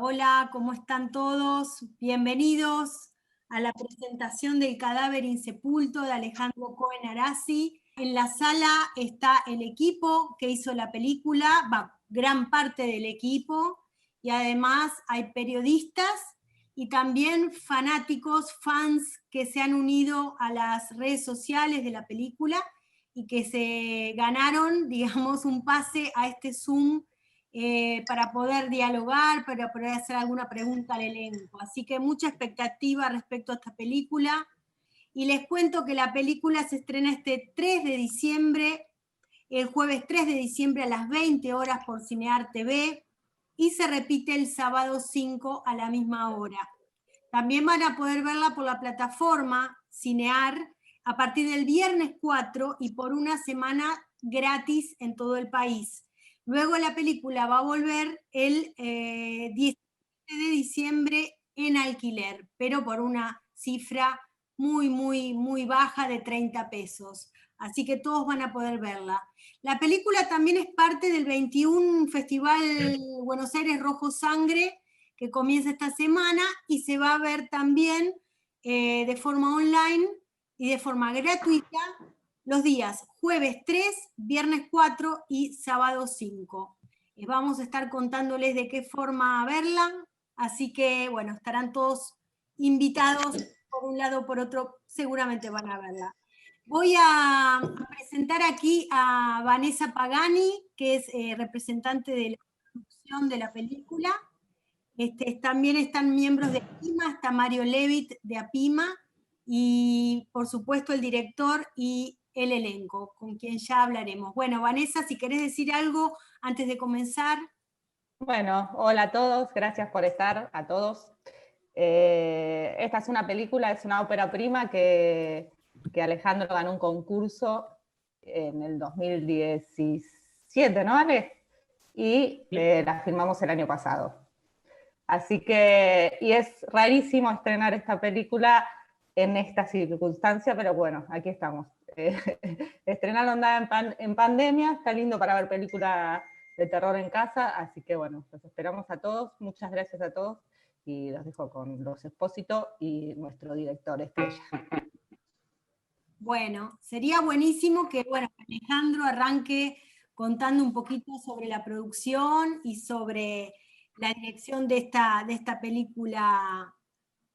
Hola, ¿cómo están todos? Bienvenidos a la presentación del Cadáver Insepulto de Alejandro Cohen Arasi. En la sala está el equipo que hizo la película, gran parte del equipo, y además hay periodistas y también fanáticos, fans que se han unido a las redes sociales de la película y que se ganaron, digamos, un pase a este Zoom para poder dialogar, para poder hacer alguna pregunta al elenco. Así que mucha expectativa respecto a esta película. Y les cuento que la película se estrena este 3 de diciembre, el jueves 3 de diciembre a las 20 horas por Cinear TV, y se repite el sábado 5 a la misma hora. También van a poder verla por la plataforma Cinear a partir del viernes 4 y por una semana gratis en todo el país. Luego la película va a volver el 17 de diciembre en alquiler, pero por una cifra muy baja de 30 pesos. Así que todos van a poder verla. La película también es parte del 21 Festival Buenos Aires Rojo Sangre, que comienza esta semana y se va a ver también de forma online y de forma gratuita los días jueves 3, viernes 4 y sábado 5. Vamos a estar contándoles de qué forma verla, así que bueno, estarán todos invitados por un lado o por otro, seguramente van a verla. Voy a presentar aquí a Vanessa Pagani, que es representante de la producción de la película. También están miembros de APIMA, está Mario Levitt de APIMA y por supuesto el director y el elenco, con quien ya hablaremos. Bueno, Vanessa, si querés decir algo antes de comenzar. Bueno, hola a todos, gracias por estar a todos. Esta es una película, es una ópera prima que Alejandro ganó un concurso en el 2017, ¿no, Ale? Y la filmamos el año pasado. Así que, y es rarísimo estrenar esta película en esta circunstancia, pero bueno, aquí estamos. Estrenaron en pandemia, está lindo para ver película de terror en casa, así que bueno, los esperamos a todos, muchas gracias a todos, y los dejo con los Espósito y nuestro director Estrella. Bueno, sería buenísimo que, bueno, Alejandro arranque contando un poquito sobre la producción y sobre la dirección de esta película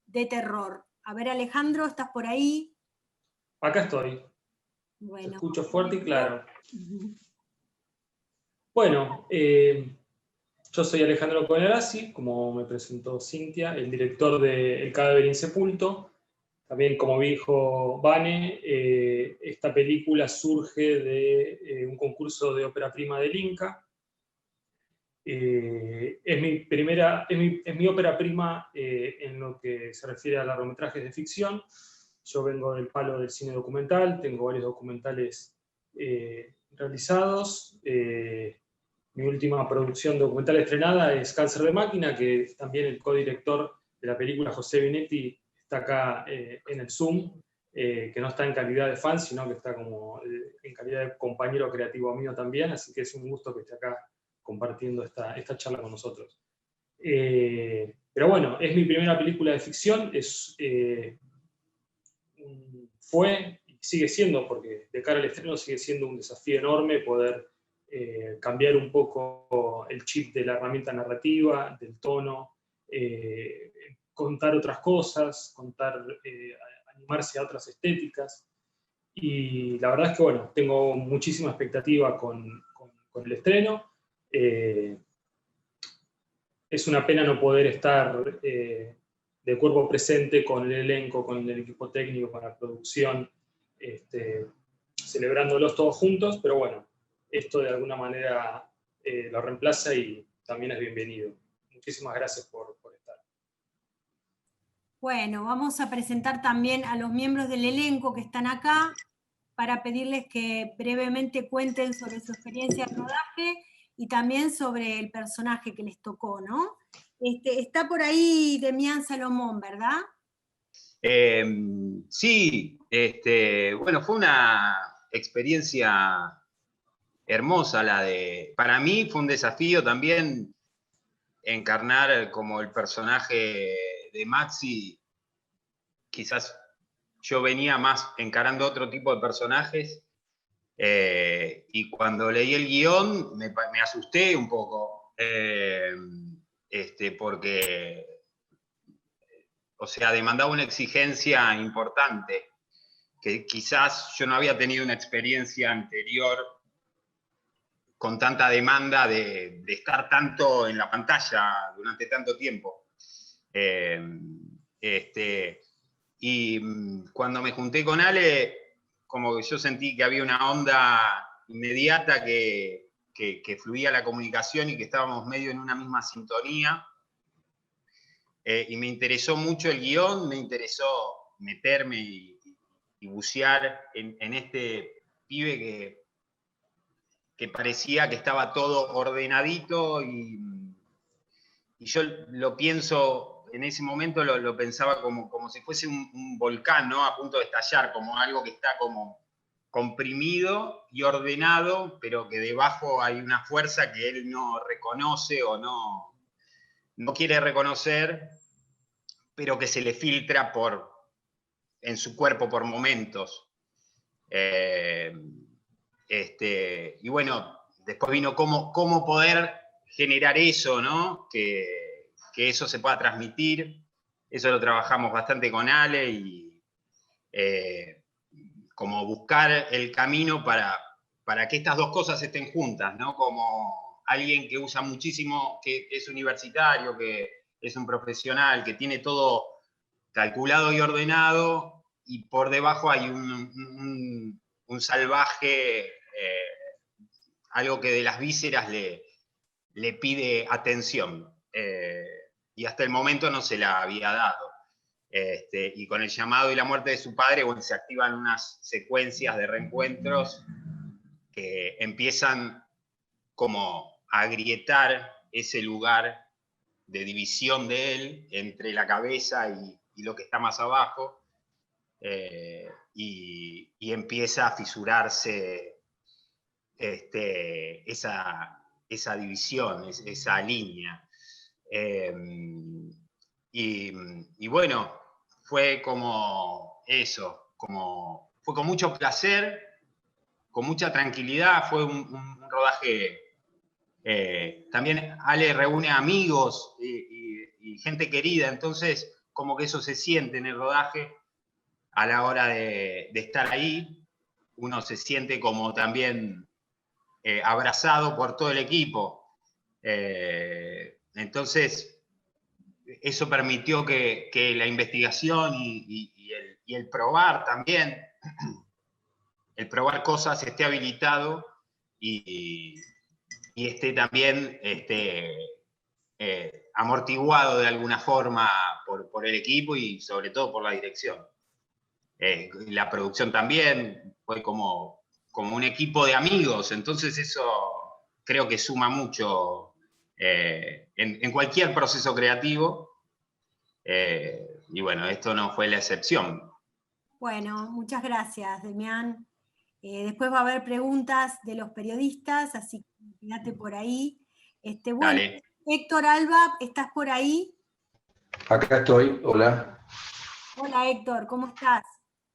de terror. A ver, Alejandro, ¿estás por ahí? Acá estoy. Bueno. Te escucho fuerte y claro. Bueno, yo soy Alejandro Cohen Arasi, como me presentó Cintia, el director de El Cadáver Insepulto. También, como dijo Vane, esta película surge de un concurso de ópera prima del Inca. Es mi ópera prima en lo que se refiere a largometrajes de ficción. Yo vengo del palo del cine documental, tengo varios documentales realizados. Mi última producción documental estrenada es Cáncer de Máquina, que también el codirector de la película, José Benetti, está acá en el Zoom, que no está en calidad de fan, sino que está como en calidad de compañero creativo mío también, así que es un gusto que esté acá compartiendo esta charla con nosotros. Pero bueno, es mi primera película de ficción, fue y sigue siendo, porque de cara al estreno sigue siendo un desafío enorme poder cambiar un poco el chip de la herramienta narrativa, del tono, contar otras cosas, animarse a otras estéticas. Y la verdad es que, bueno, tengo muchísima expectativa con el estreno. Es una pena no poder estar de cuerpo presente con el elenco, con el equipo técnico, con la producción, celebrándolos todos juntos, pero bueno, esto de alguna manera lo reemplaza y también es bienvenido. Muchísimas gracias por estar. Bueno, vamos a presentar también a los miembros del elenco que están acá para pedirles que brevemente cuenten sobre su experiencia de rodaje y también sobre el personaje que les tocó, ¿no? Está por ahí Demián Salomón, ¿verdad? Sí, bueno, fue una experiencia hermosa para mí fue un desafío también encarnar como el personaje de Maxi, quizás yo venía más encarando otro tipo de personajes, y cuando leí el guión me asusté un poco, porque, o sea, demandaba una exigencia importante, que quizás yo no había tenido una experiencia anterior con tanta demanda de estar tanto en la pantalla durante tanto tiempo. Y cuando me junté con Ale, como que yo sentí que había una onda inmediata que fluía la comunicación y que estábamos medio en una misma sintonía. Y me interesó mucho el guión, me interesó meterme y bucear en este pibe que parecía que estaba todo ordenadito, y yo lo pienso, en ese momento lo pensaba como si fuese un volcán, ¿no? A punto de estallar, como algo que está como comprimido y ordenado, pero que debajo hay una fuerza que él no reconoce o no quiere reconocer, pero que se le filtra en su cuerpo por momentos. Y bueno, después vino cómo poder generar eso, ¿no? Que eso se pueda transmitir. Eso lo trabajamos bastante con Ale, y como buscar el camino para que estas dos cosas estén juntas, ¿no? Como alguien que usa muchísimo, que es universitario, que es un profesional, que tiene todo calculado y ordenado, y por debajo hay un salvaje, algo que de las vísceras le pide atención, y hasta el momento no se la había dado. Y con el llamado y la muerte de su padre, bueno, se activan unas secuencias de reencuentros que empiezan como a agrietar ese lugar de división de él entre la cabeza y lo que está más abajo, y empieza a fisurarse esa división, esa línea. Y bueno, fue como eso, fue con mucho placer, con mucha tranquilidad, fue un rodaje. También Ale reúne amigos y gente querida, entonces como que eso se siente en el rodaje a la hora de estar ahí. Uno se siente como también abrazado por todo el equipo. Entonces, eso permitió que la investigación y el probar también, el probar cosas esté habilitado y esté también amortiguado de alguna forma por el equipo y sobre todo por la dirección. La producción también fue como un equipo de amigos, entonces eso creo que suma mucho en cualquier proceso creativo, y bueno, esto no fue la excepción. Bueno, muchas gracias, Demián. Después va a haber preguntas de los periodistas, así que quédate por ahí. Bueno, Dale. Héctor Alba, ¿estás por ahí? Acá estoy, hola. Hola Héctor, ¿cómo estás?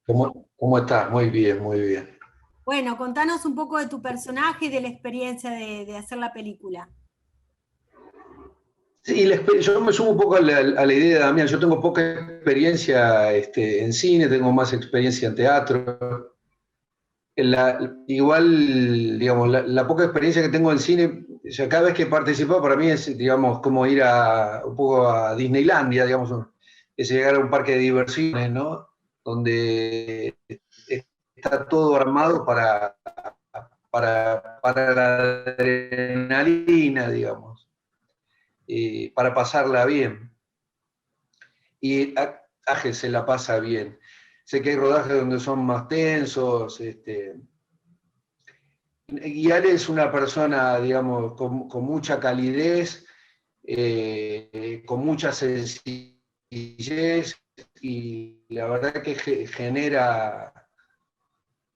¿Cómo estás? Muy bien, muy bien. Bueno, contanos un poco de tu personaje y de la experiencia de hacer la película. Sí, yo me sumo un poco a la idea de Damián. Yo tengo poca experiencia en cine, tengo más experiencia en teatro. Igual, digamos, la poca experiencia que tengo en cine, o sea, cada vez que he participado para mí es, digamos, como ir un poco a Disneylandia, digamos, es llegar a un parque de diversiones, ¿no? Donde está todo armado para la adrenalina, digamos, para pasarla bien. Y Ángel se la pasa bien. Sé que hay rodajes donde son más tensos. Y Ale es una persona, digamos, con mucha calidez, con mucha sencillez, y la verdad que genera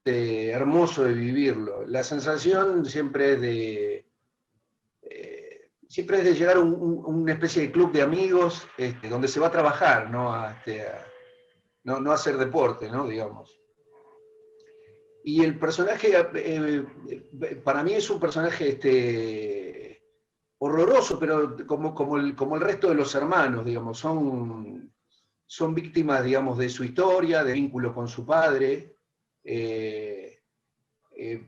hermoso de vivirlo. La sensación siempre es siempre es de llegar a una especie de club de amigos donde se va a trabajar, no no a hacer deporte, ¿no? Digamos. Y el personaje, para mí es un personaje horroroso, pero como el resto de los hermanos, digamos, son víctimas, digamos, de su historia, de vínculo con su padre.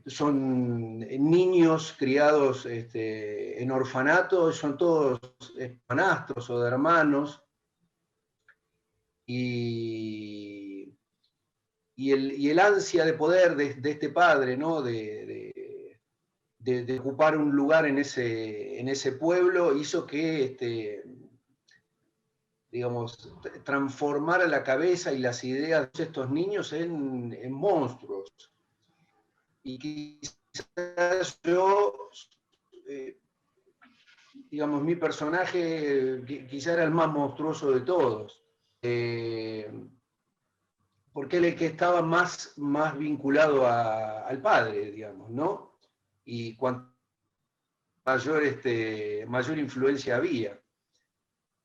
Son niños criados en orfanatos, son todos hermanastros o de hermanos, y el ansia de poder de este padre, ¿no? de ocupar un lugar en ese pueblo hizo que digamos, transformara la cabeza y las ideas de estos niños en monstruos. Y quizás yo, digamos, mi personaje quizás era el más monstruoso de todos, porque era el que estaba más vinculado al padre, digamos, ¿no? Y cuanto mayor influencia había.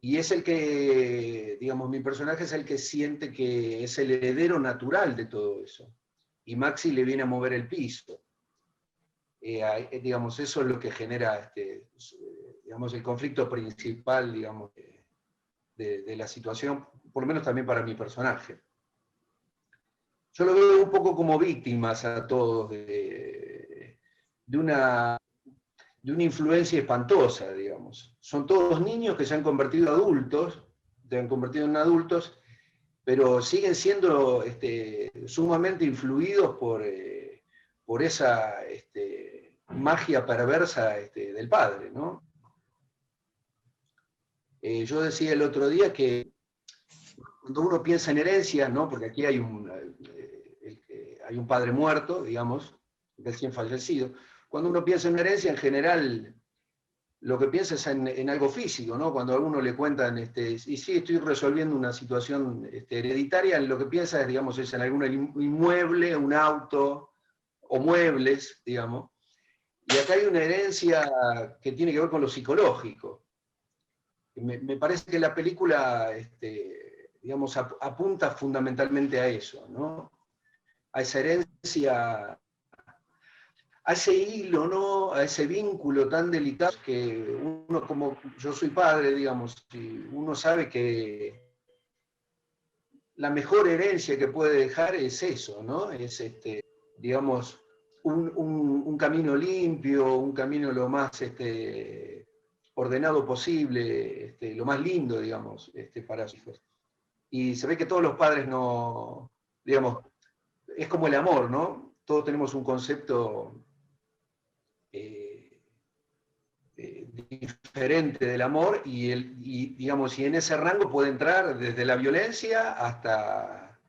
Y es el que, digamos, mi personaje es el que siente que es el heredero natural de todo eso. Y Maxi le viene a mover el piso. Digamos, eso es lo que genera, digamos, el conflicto principal, digamos, de la situación, por lo menos también para mi personaje. Yo lo veo un poco como víctimas a todos de una influencia espantosa, digamos. Son todos niños que se han convertido en adultos, pero siguen siendo sumamente influidos por esa magia perversa del padre, ¿no? Yo decía el otro día que cuando uno piensa en herencia, ¿no? Porque aquí hay un padre muerto, digamos, recién fallecido. Cuando uno piensa en herencia, en general, lo que piensa es en algo físico, ¿no? Cuando a uno le cuentan, y sí, estoy resolviendo una situación hereditaria, lo que piensa es, digamos, es en algún inmueble, un auto, o muebles, digamos. Y acá hay una herencia que tiene que ver con lo psicológico. Me parece que la película, digamos, apunta fundamentalmente a eso, ¿no? A esa herencia, a ese hilo, ¿no? A ese vínculo tan delicado que uno, como yo soy padre, digamos, y uno sabe que la mejor herencia que puede dejar es eso, ¿no? Es, digamos, un camino limpio, un camino lo más ordenado posible, lo más lindo, digamos, para sus hijos. Y se ve que todos los padres no, digamos, es como el amor, ¿no? Todos tenemos un concepto diferente del amor digamos, y en ese rango puede entrar desde la violencia hasta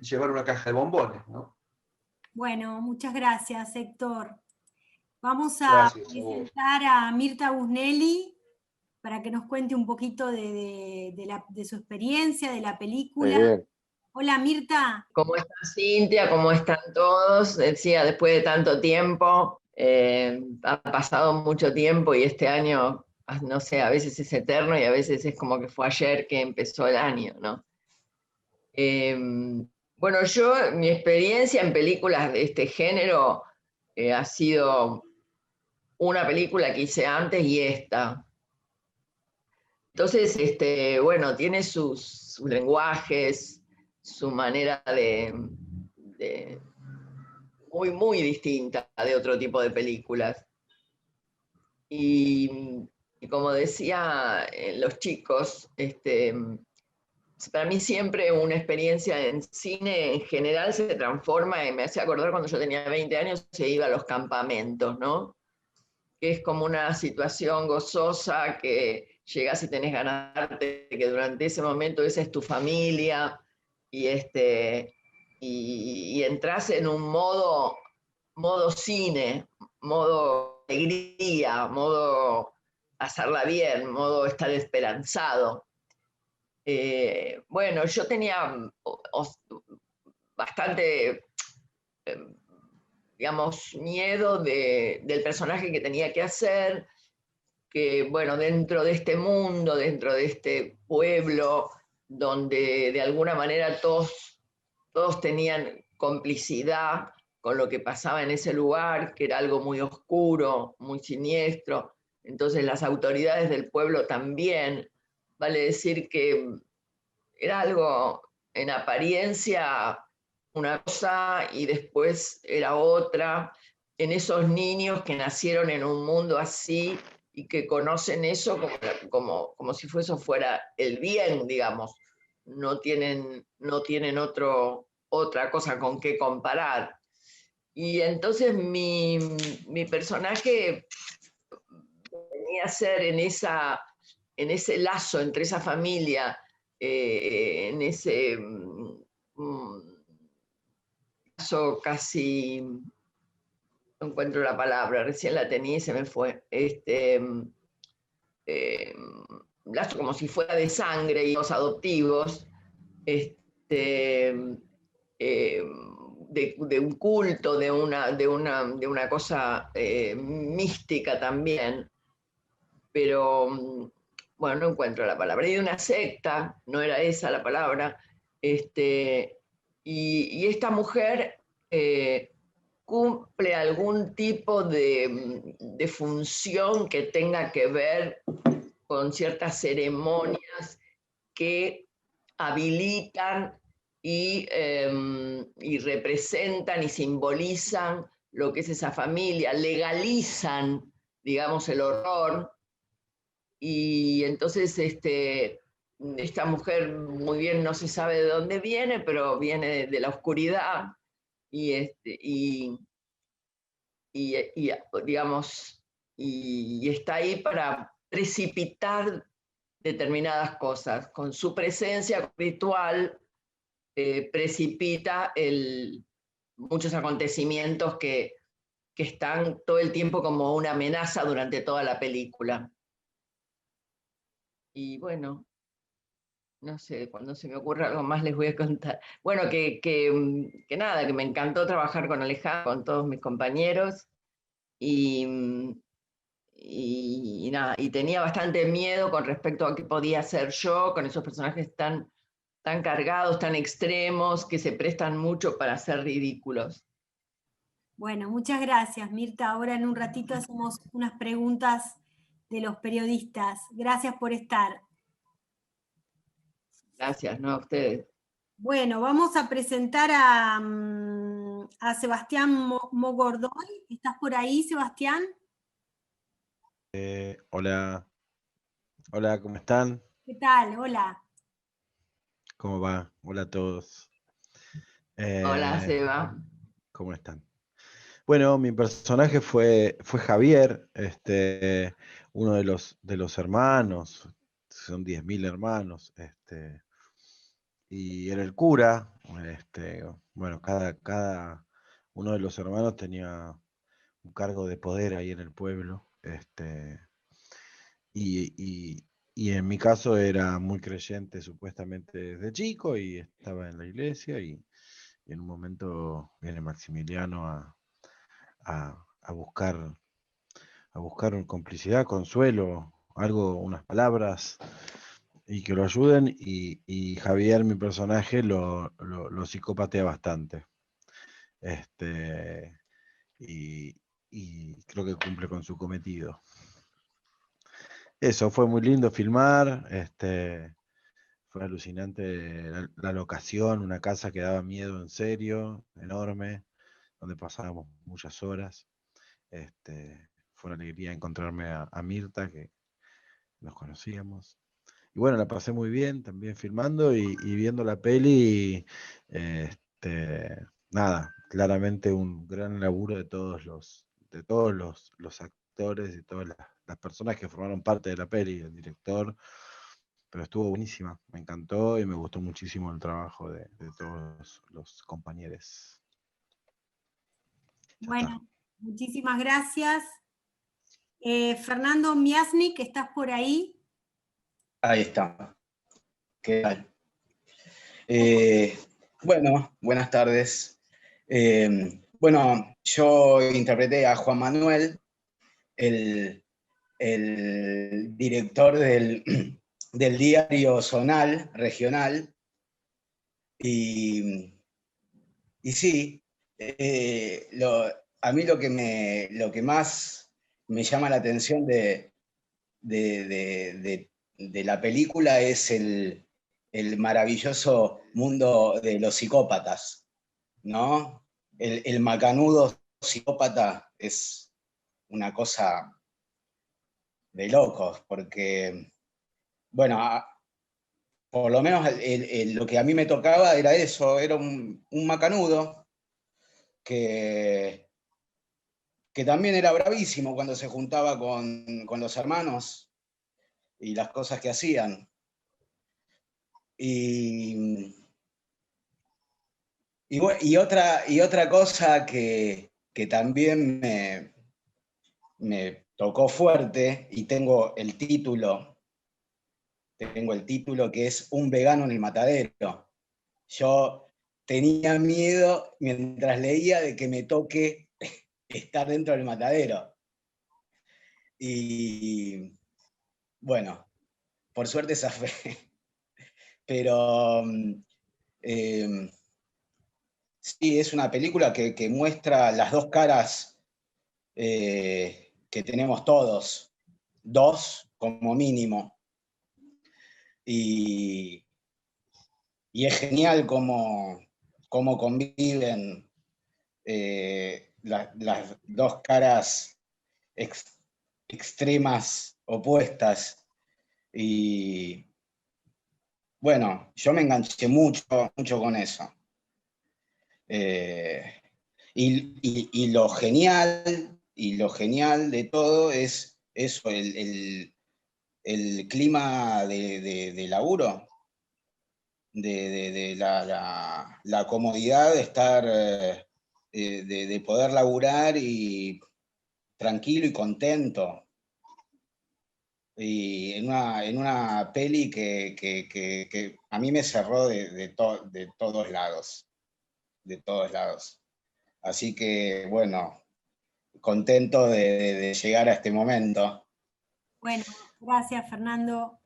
llevar una caja de bombones, ¿no? Bueno, muchas gracias, Héctor. Vamos a presentar a Mirta Busnelli para que nos cuente un poquito de su experiencia, de la película. Hola, Mirta. ¿Cómo está Cintia? ¿Cómo están todos? Decía, después de tanto tiempo, ha pasado mucho tiempo y este año, no sé, a veces es eterno y a veces es como que fue ayer que empezó el año, ¿no? Bueno, mi experiencia en películas de este género ha sido una película que hice antes y esta. Entonces, bueno, tiene sus lenguajes, su manera de muy, muy distinta de otro tipo de películas. Y como decía los chicos, para mí siempre una experiencia en cine en general se transforma, y me hace acordar cuando yo tenía 20 años, se iba a los campamentos, ¿no? Que es como una situación gozosa que llegas y tenés ganas de que durante ese momento esa es tu familia, y entras en un modo cine, modo alegría, modo hacerla bien, modo estar esperanzado. Bueno, yo tenía bastante, digamos, miedo del personaje que tenía que hacer. que, bueno, dentro de este mundo, dentro de este pueblo, donde de alguna manera todos tenían complicidad con lo que pasaba en ese lugar, que era algo muy oscuro, muy siniestro. Entonces las autoridades del pueblo también, vale decir que era algo en apariencia una cosa y después era otra, en esos niños que nacieron en un mundo así y que conocen eso como si eso fuera el bien, digamos. No tienen otra cosa con qué comparar. Y entonces mi personaje venía a ser en ese lazo entre esa familia, en ese lazo casi, no encuentro la palabra, recién la tenía y se me fue, lazo como si fuera de sangre y los adoptivos, de un culto, de una cosa mística también, pero bueno, no encuentro la palabra, y de una secta, no era esa la palabra, y esta mujer cumple algún tipo de función que tenga que ver con ciertas ceremonias que habilitan y representan y simbolizan lo que es esa familia, legalizan, digamos, el horror. Y entonces esta mujer muy bien no se sabe de dónde viene, pero viene de la oscuridad digamos, y está ahí para precipitar determinadas cosas. Con su presencia espiritual precipita muchos acontecimientos que están todo el tiempo como una amenaza durante toda la película. Y bueno, no sé, cuando se me ocurra algo más les voy a contar. Bueno, que nada, que me encantó trabajar con Alejandro, con todos mis compañeros, y nada, y tenía bastante miedo con respecto a qué podía hacer yo con esos personajes tan cargados, tan extremos, que se prestan mucho para ser ridículos. Bueno, muchas gracias, Mirta. Ahora en un ratito hacemos unas preguntas de los periodistas. Gracias por estar. Gracias, ¿no? A ustedes. Bueno, vamos a presentar a Sebastián Mogordoy. ¿Estás por ahí, Sebastián? Hola, hola, ¿cómo están? ¿Qué tal? Hola. ¿Cómo va? Hola a todos. Hola, Seba. ¿Cómo están? Bueno, mi personaje fue Javier, uno de los hermanos, son 10.000 hermanos, y era el cura. Bueno, cada uno de los hermanos tenía un cargo de poder ahí en el pueblo, y en mi caso era muy creyente supuestamente desde chico y estaba en la iglesia y en un momento viene Maximiliano a buscar complicidad, consuelo, algo, unas palabras y que lo ayuden y Javier, mi personaje, lo psicopatea bastante. Y creo que cumple con su cometido. Eso, fue muy lindo filmar, fue alucinante la locación, una casa que daba miedo en serio, enorme, donde pasábamos muchas horas. Fue una alegría encontrarme a Mirta, que nos conocíamos. Y bueno, la pasé muy bien también filmando y viendo la peli. Nada, claramente un gran laburo de todos los actores y todas las personas que formaron parte de la peli, el director. Pero estuvo buenísima, me encantó y me gustó muchísimo el trabajo de todos los compañeros. Bueno, muchísimas gracias. Fernando Miasnik, ¿estás por ahí? Ahí está. ¿Qué tal? Bueno, buenas tardes. Bueno, yo interpreté a Juan Manuel, el el director del diario Zonal, regional, y sí, a mí lo que más me llama la atención de la película es el maravilloso mundo de los psicópatas, ¿no? El macanudo psicópata es una cosa de locos, porque, bueno, por lo menos lo que a mí me tocaba era eso, era un macanudo que también era bravísimo cuando se juntaba con los hermanos y las cosas que hacían. Y otra cosa que también me tocó fuerte, y tengo el título que es Un vegano en el matadero. Yo tenía miedo mientras leía de que me toque estar dentro del matadero. Y bueno, por suerte zafé. Pero sí, es una película que muestra las dos caras que tenemos todos, dos como mínimo. Y es genial cómo conviven las dos caras extremas, opuestas. Y bueno, yo me enganché mucho con eso. Y lo genial de todo es eso, el clima de laburo, de la comodidad de estar, de poder laburar y tranquilo y contento. Y en una peli que a mí me cerró de todos lados. De todos lados. Así que, bueno, contento de llegar a este momento. Bueno, gracias, Fernando.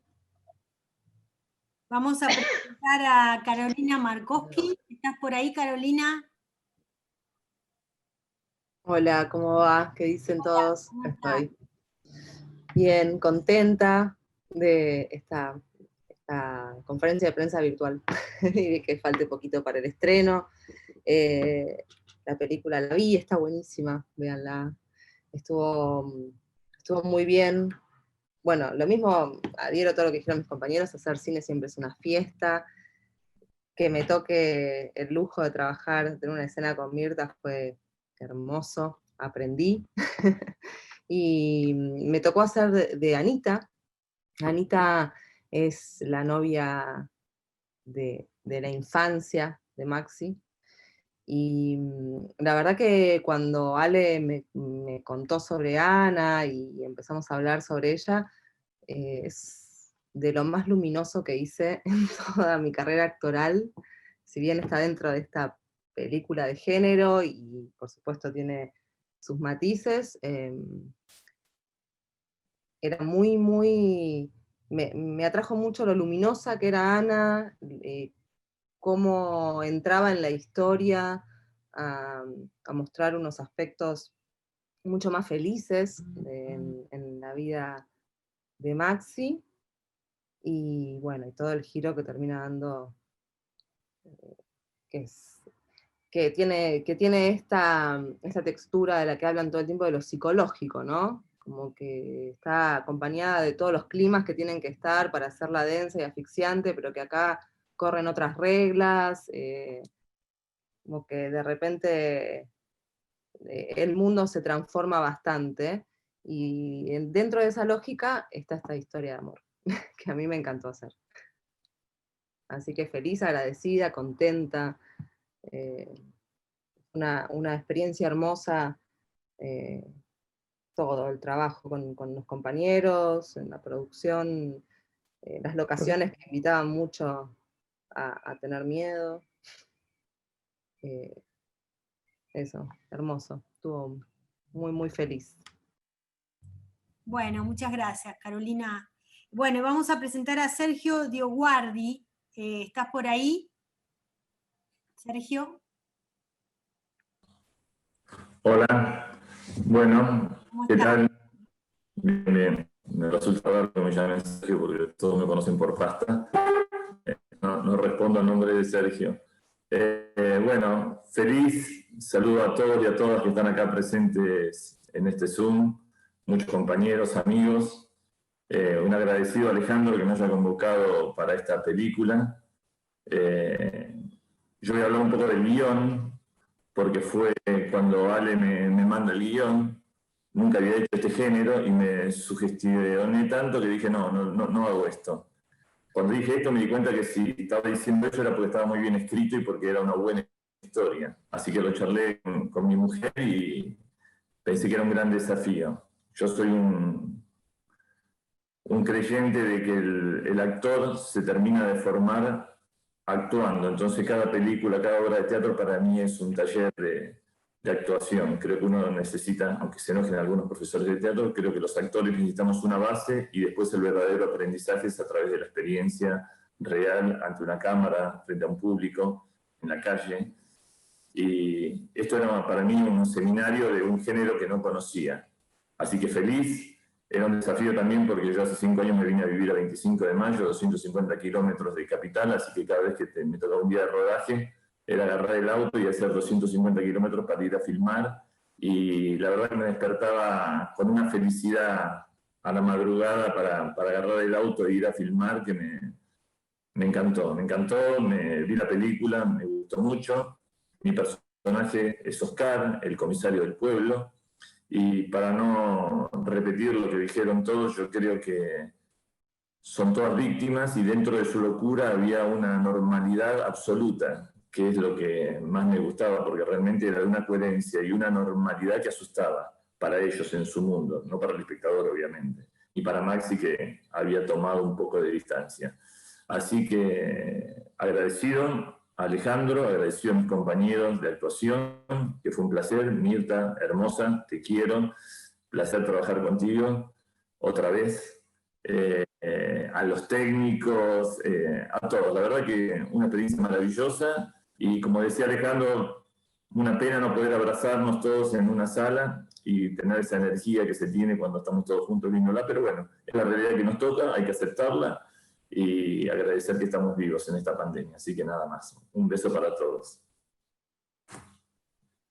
Vamos a presentar a Carolina Markowski. ¿Estás por ahí, Carolina? Hola, ¿cómo va? ¿Qué dicen todos? ¿Cómo estás? Estoy bien, contenta de esta conferencia de prensa virtual y de que falte poquito para el estreno. La película la vi, está buenísima, véanla. Estuvo muy bien. Bueno, lo mismo, adhiero a todo lo que dijeron mis compañeros, hacer cine siempre es una fiesta. Que me toque el lujo de trabajar, tener una escena con Mirta fue hermoso, aprendí. Y me tocó hacer de Anita. Anita es la novia de la infancia de Maxi. Y la verdad que cuando Ale me contó sobre Ana y empezamos a hablar sobre ella, es de lo más luminoso que hice en toda mi carrera actoral, si bien está dentro de esta película de género y por supuesto tiene sus matices, era me atrajo mucho lo luminosa que era Ana, cómo entraba en la historia a mostrar unos aspectos mucho más felices en la vida de Maxi, y bueno, y todo el giro que termina dando, que tiene esta textura de la que hablan todo el tiempo de lo psicológico, ¿no? Como que está acompañada de todos los climas que tienen que estar para hacerla densa y asfixiante, pero que acá corren otras reglas, como que de repente el mundo se transforma bastante, y dentro de esa lógica está esta historia de amor, que a mí me encantó hacer. Así que feliz, agradecida, contenta, una experiencia hermosa, todo el trabajo con los compañeros, en la producción, las locaciones que invitaban mucho a tener miedo. Eso, hermoso, estuvo muy, muy feliz. Bueno, muchas gracias, Carolina. Bueno, vamos a presentar a Sergio Dioguardi. ¿Estás por ahí? Sergio. Hola, bueno, ¿qué tal? Bien, bien. Me resulta raro que me llamen Sergio porque todos me conocen por pasta. No respondo al nombre de Sergio. Bueno, feliz saludo a todos y a todas que están acá presentes en este Zoom, muchos compañeros, amigos. Un agradecido a Alejandro que me haya convocado para esta película. Yo voy a hablar un poco del guión, porque fue cuando Ale me manda el guión. Nunca había hecho este género y me sugestioné tanto que dije, no hago esto. Cuando dije esto me di cuenta que si estaba diciendo eso era porque estaba muy bien escrito y porque era una buena historia. Así que lo charlé con mi mujer y pensé que era un gran desafío. Yo soy un creyente de que el actor se termina de formar actuando. Entonces cada película, cada obra de teatro para mí es un taller de actuación. Creo que uno necesita, aunque se enojen algunos profesores de teatro, creo que los actores necesitamos una base y después el verdadero aprendizaje es a través de la experiencia real ante una cámara, frente a un público, en la calle. Y esto era para mí un seminario de un género que no conocía. Así que feliz. Era un desafío también porque yo hace 5 años me vine a vivir a 25 de mayo, 250 kilómetros de capital, así que cada vez que me tocaba un día de rodaje era agarrar el auto y hacer 250 kilómetros para ir a filmar. Y la verdad que me despertaba con una felicidad a la madrugada para agarrar el auto e ir a filmar que me encantó, me vi la película, me gustó mucho. Mi personaje es Oscar, el comisario del pueblo. Y para no repetir lo que dijeron todos, yo creo que son todas víctimas y dentro de su locura había una normalidad absoluta, que es lo que más me gustaba, porque realmente era de una coherencia y una normalidad que asustaba para ellos en su mundo, no para el espectador obviamente, y para Maxi que había tomado un poco de distancia. Así que agradecido a Alejandro, agradecido a mis compañeros de actuación, que fue un placer. Mirta, hermosa, te quiero, placer trabajar contigo otra vez. A los técnicos, a todos. La verdad que una experiencia maravillosa y como decía Alejandro, una pena no poder abrazarnos todos en una sala y tener esa energía que se tiene cuando estamos todos juntos viéndola, pero bueno, es la realidad que nos toca, hay que aceptarla y agradecer que estamos vivos en esta pandemia. Así que nada más. Un beso para todos.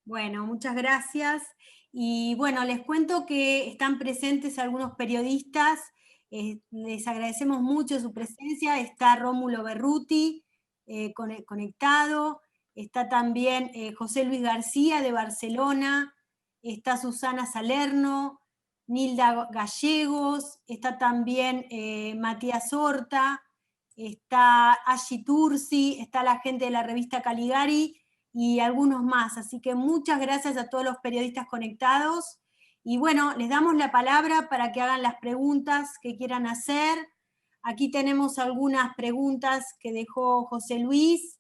Bueno, muchas gracias. Y bueno, les cuento que están presentes algunos periodistas. Les agradecemos mucho su presencia. Está Rómulo Berruti conectado. Está también José Luis García de Barcelona. Está Susana Salerno, Nilda Gallegos. Está también Matías Horta. Está Ashi Tursi. Está la gente de la revista Caligari y algunos más. Así que muchas gracias a todos los periodistas conectados. Y bueno, les damos la palabra para que hagan las preguntas que quieran hacer. Aquí tenemos algunas preguntas que dejó José Luis.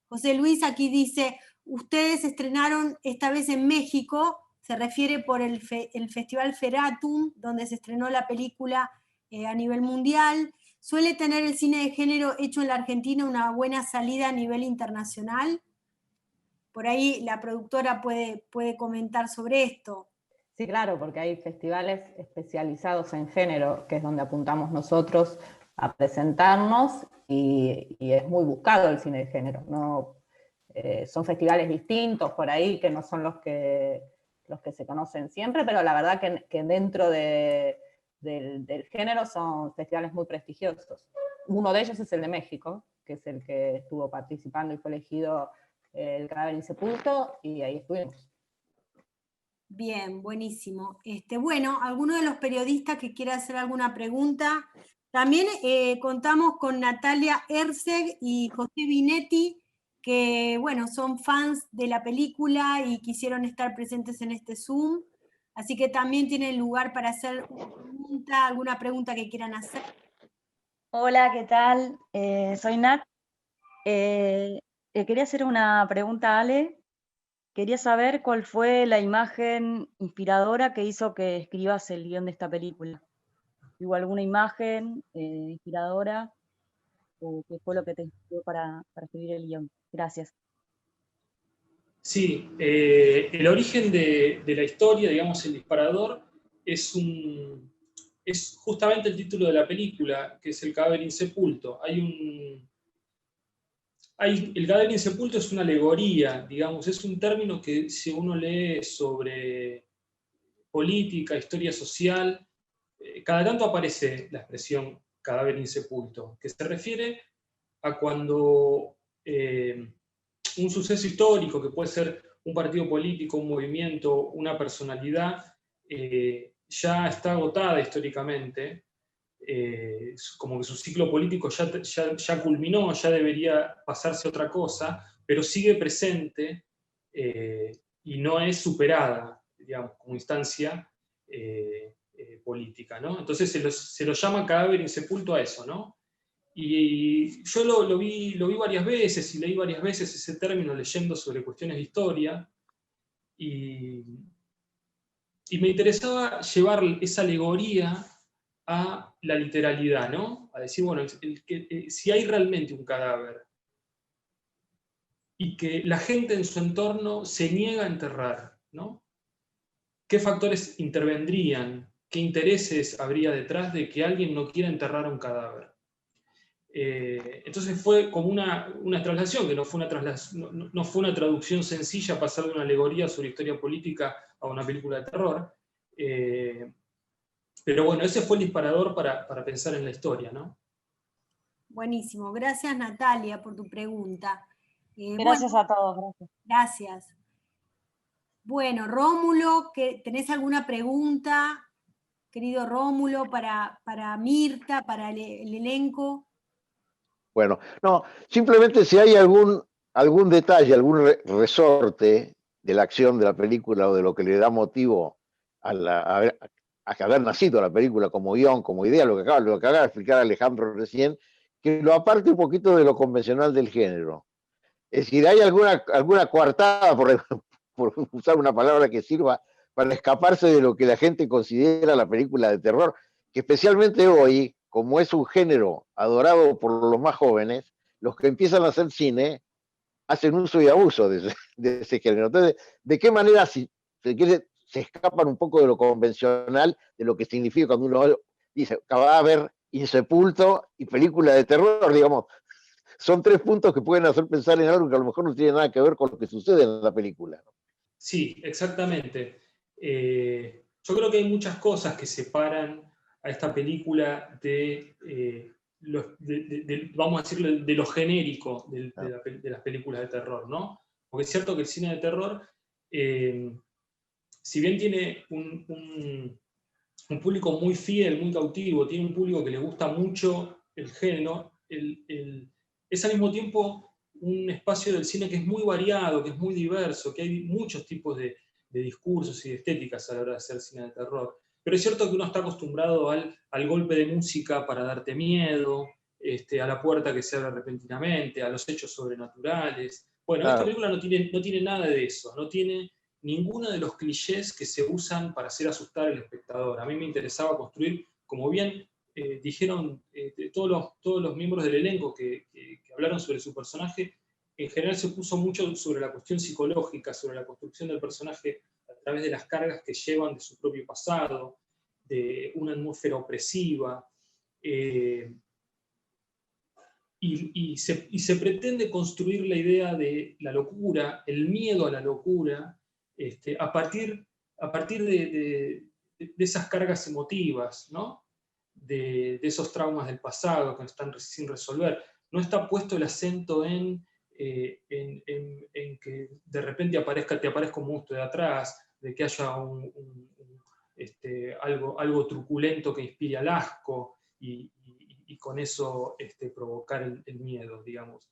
José Luis aquí dice, ustedes estrenaron esta vez en México, se refiere por el Festival Feratum, donde se estrenó la película a nivel mundial. ¿Suele tener el cine de género hecho en la Argentina una buena salida a nivel internacional? Por ahí la productora puede comentar sobre esto. Sí, claro, porque hay festivales especializados en género, que es donde apuntamos nosotros a presentarnos, y es muy buscado el cine de género. ¿No? Son festivales distintos por ahí, que no son los que se conocen siempre, pero la verdad que dentro del género son festivales muy prestigiosos. Uno de ellos es el de México, que es el que estuvo participando y fue elegido el Cadáver Insepulto, y ahí estuvimos. Bien, buenísimo. Bueno, alguno de los periodistas que quiera hacer alguna pregunta. También contamos con Natalia Herzeg y José Binetti, que bueno, son fans de la película y quisieron estar presentes en este Zoom. Así que también tienen lugar para hacer alguna pregunta que quieran hacer. Hola, ¿qué tal? Soy Nat. Quería hacer una pregunta a Ale, quería saber cuál fue la imagen inspiradora que hizo que escribas el guión de esta película. ¿Hubo alguna imagen inspiradora o qué fue lo que te inspiró para escribir el guión? Gracias. Sí, el origen de la historia, digamos, el disparador, es justamente el título de la película, que es El cadáver insepulto. El cadáver insepulto es una alegoría, digamos, es un término que si uno lee sobre política, historia social, cada tanto aparece la expresión cadáver insepulto, que se refiere a cuando un suceso histórico, que puede ser un partido político, un movimiento, una personalidad, ya está agotada históricamente, como que su ciclo político ya culminó, ya debería pasarse otra cosa, pero sigue presente y no es superada, digamos, como instancia política, ¿no? Entonces se lo llama cadáver insepulto a eso, ¿no? Y yo lo vi varias veces y leí varias veces ese término leyendo sobre cuestiones de historia, y me interesaba llevar esa alegoría a la literalidad, ¿no? A decir, bueno, si hay realmente un cadáver y que la gente en su entorno se niega a enterrar, ¿no? ¿Qué factores intervendrían? ¿Qué intereses habría detrás de que alguien no quiera enterrar a un cadáver? Entonces fue como una traslación, que no fue no fue una traducción sencilla, pasar de una alegoría sobre historia política a una película de terror. Pero bueno, ese fue el disparador para pensar en la historia, ¿no? Buenísimo, gracias Natalia por tu pregunta. Gracias a todos, gracias. Gracias. Bueno, Rómulo, ¿tenés alguna pregunta, querido Rómulo, para Mirta, para el elenco? Bueno, no, simplemente si hay algún detalle, algún resorte de la acción de la película o de lo que le da motivo a haber nacido la película como guión, como idea, lo que acaba de explicar Alejandro recién, que lo aparte un poquito de lo convencional del género. Es decir, hay alguna coartada, por usar una palabra que sirva, para escaparse de lo que la gente considera la película de terror, que especialmente hoy, como es un género adorado por los más jóvenes, los que empiezan a hacer cine hacen uso y abuso de ese género. Entonces, ¿de qué manera se escapan un poco de lo convencional, de lo que significa cuando uno dice cadáver, insepulto y película de terror, digamos? Son tres puntos que pueden hacer pensar en algo que a lo mejor no tiene nada que ver con lo que sucede en la película. Sí, exactamente. Yo creo que hay muchas cosas que separan a esta película vamos a decirlo, de lo genérico de las películas de terror, ¿no? Porque es cierto que el cine de terror, si bien tiene un público muy fiel, muy cautivo, tiene un público que le gusta mucho el género, es al mismo tiempo un espacio del cine que es muy variado, que es muy diverso, que hay muchos tipos de discursos y de estéticas a la hora de hacer cine de terror. Pero es cierto que uno está acostumbrado al golpe de música para darte miedo, a la puerta que se abre repentinamente, a los hechos sobrenaturales. Bueno, Claro. esta película no tiene nada de eso, no tiene ninguno de los clichés que se usan para hacer asustar al espectador. A mí me interesaba construir, como bien dijeron todos los miembros del elenco que hablaron sobre su personaje, en general se puso mucho sobre la cuestión psicológica, sobre la construcción del personaje a través de las cargas que llevan de su propio pasado, de una atmósfera opresiva, y se pretende construir la idea de la locura, el miedo a la locura, a partir de esas cargas emotivas, ¿no? De esos traumas del pasado que están sin resolver. No está puesto el acento en que de repente te aparezca un monstruo de atrás, de que haya algo truculento que inspire al asco y con eso provocar el miedo, digamos.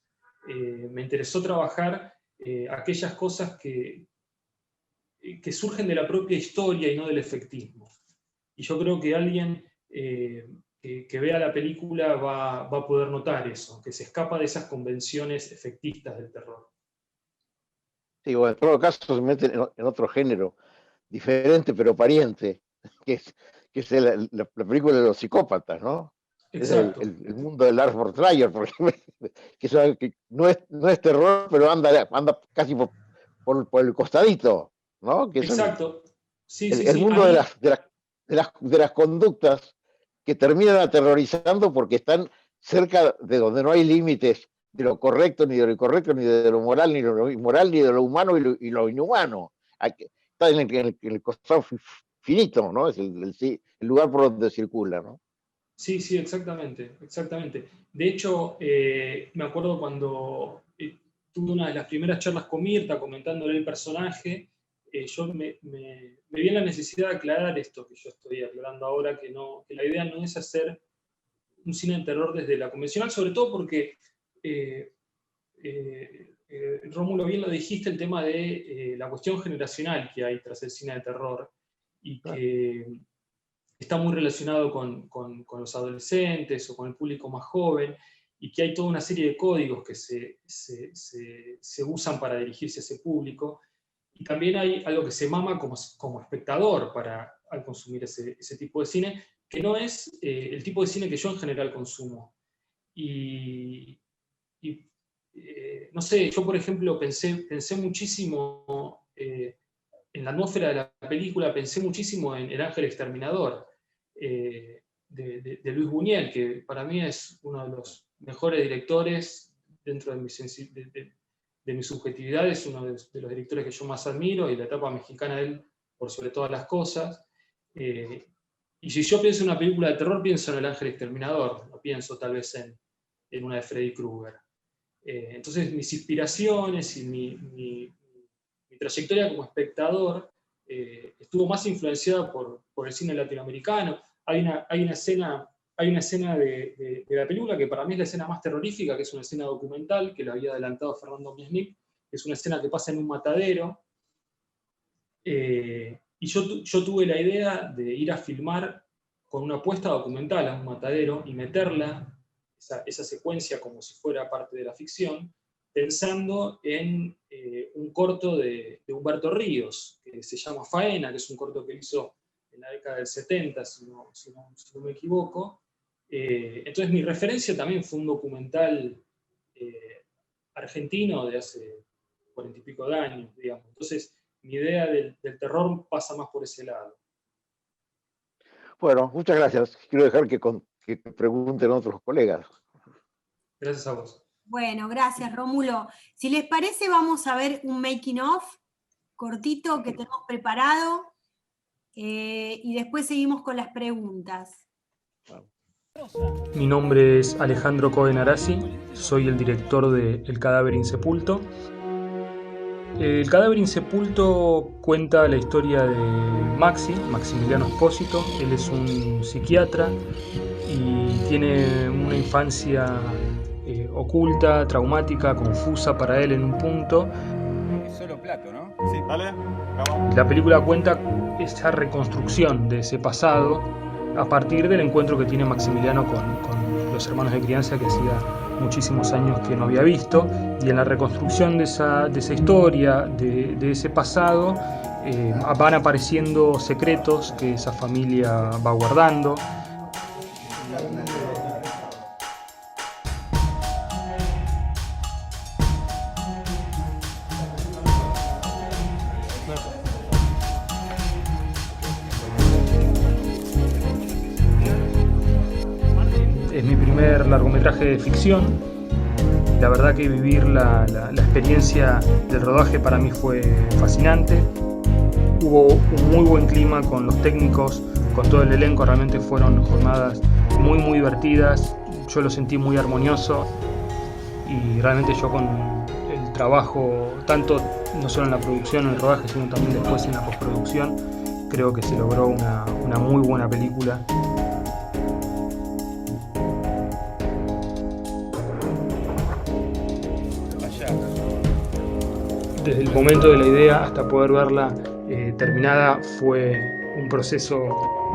Me interesó trabajar aquellas cosas que surgen de la propia historia y no del efectismo. Y yo creo que alguien que vea la película va a poder notar eso, que se escapa de esas convenciones efectistas del terror. Sí, bueno, en todo caso se meten en otro género diferente pero pariente, que es la película de los psicópatas, ¿no? Exacto. Es el mundo del Lars von Trier, porque que no es terror, pero anda casi por el costadito, ¿no? Que es Exacto. Sí, sí, el sí. mundo de las conductas que terminan aterrorizando porque están cerca de donde no hay límites de lo correcto, ni de lo incorrecto, ni de lo moral, ni de lo inmoral, ni de lo humano y lo inhumano. Está en el costado finito, ¿no? Es el lugar por donde circula, ¿no? Sí, sí, exactamente, exactamente. De hecho, me acuerdo cuando tuve una de las primeras charlas con Mirta comentándole el personaje, yo me vi en la necesidad de aclarar esto que yo estoy aclarando ahora, que la idea no es hacer un cine de terror desde la convencional, sobre todo porque, Rómulo, bien lo dijiste, el tema de la cuestión generacional que hay tras el cine de terror, y que está muy relacionado con los adolescentes o con el público más joven, y que hay toda una serie de códigos que se usan para dirigirse a ese público, y también hay algo que se mama como espectador al consumir ese tipo de cine, que no es el tipo de cine que yo en general consumo. No sé, yo por ejemplo pensé muchísimo en la atmósfera de la película, pensé muchísimo en El Ángel Exterminador, de Luis Buñuel, que para mí es uno de los mejores directores dentro de mi subjetividad, es uno de los directores que yo más admiro, y la etapa mexicana de él por sobre todas las cosas. Y si yo pienso en una película de terror, pienso en El Ángel Exterminador, no pienso tal vez en una de Freddy Krueger. Entonces mis inspiraciones y mi trayectoria como espectador estuvo más influenciada por el cine latinoamericano. Hay una escena de la película que para mí es la escena más terrorífica, que es una escena documental que la había adelantado Fernando Miesnik, que es una escena que pasa en un matadero. Y yo tuve la idea de ir a filmar con una apuesta documental a un matadero y meterla, esa secuencia, como si fuera parte de la ficción, pensando en un corto de Humberto Ríos, que se llama Faena, que es un corto que hizo en la década del 70, si no me equivoco. Entonces mi referencia también fue un documental argentino de hace 40 y pico de años, digamos. Entonces mi idea del terror pasa más por ese lado. Bueno, muchas gracias. Quiero dejar que pregunten otros colegas. Gracias a vos. Bueno, gracias, Rómulo. Si les parece, vamos a ver un making of cortito que tenemos preparado y después seguimos con las preguntas. Mi nombre es Alejandro Cohen Arasi, soy el director de El cadáver insepulto. El cadáver insepulto cuenta la historia de Maximiliano Espósito. Él es un psiquiatra y tiene una infancia oculta, traumática, confusa para él en un punto. Solo plato, ¿no? Sí, dale, vamos. La película cuenta esa reconstrucción de ese pasado a partir del encuentro que tiene Maximiliano con los hermanos de crianza que hacía muchísimos años que no había visto, y en la reconstrucción de esa historia, de ese pasado, van apareciendo secretos que esa familia va guardando. Es mi primer largometraje de ficción. La verdad que vivir la experiencia del rodaje para mí fue fascinante. Hubo un muy buen clima con los técnicos, con todo el elenco. Realmente fueron jornadas muy divertidas. Yo lo sentí muy armonioso y realmente yo con el trabajo, tanto no solo en la producción, en el rodaje, sino también después en la postproducción, creo que se logró una muy buena película. Desde el momento de la idea hasta poder verla terminada fue un proceso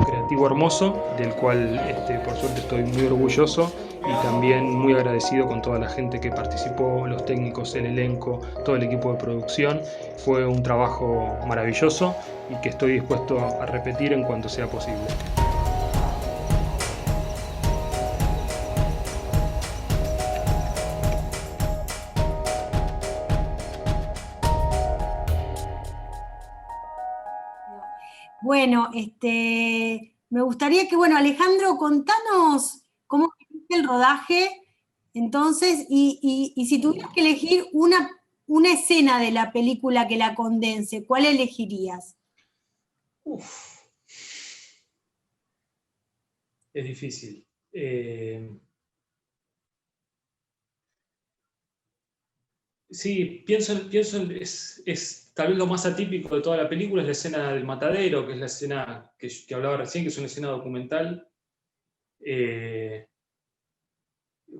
creativo. colectivo hermoso, del cual por suerte estoy muy orgulloso y también muy agradecido con toda la gente que participó, los técnicos, el elenco, todo el equipo de producción. Fue un trabajo maravilloso y que estoy dispuesto a repetir en cuanto sea posible. Bueno, me gustaría que, Alejandro, contanos cómo fue el rodaje, entonces, y si tuvieras que elegir una escena de la película que la condense, ¿cuál elegirías? Es difícil. Sí, pienso es tal vez lo más atípico de toda la película, es la escena del matadero, que es la escena que hablaba recién, que es una escena documental.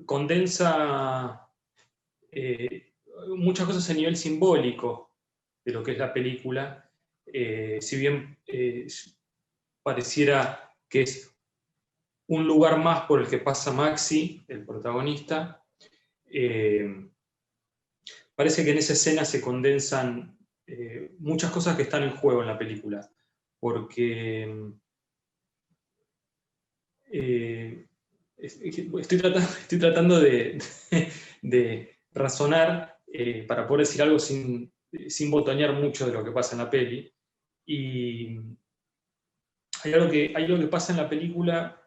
Condensa muchas cosas a nivel simbólico de lo que es la película, si bien pareciera que es un lugar más por el que pasa Maxi, el protagonista, parece que en esa escena se condensan muchas cosas que están en juego en la película, porque estoy tratando de razonar para poder decir algo sin botonear mucho de lo que pasa en la peli. Y hay algo que pasa en la película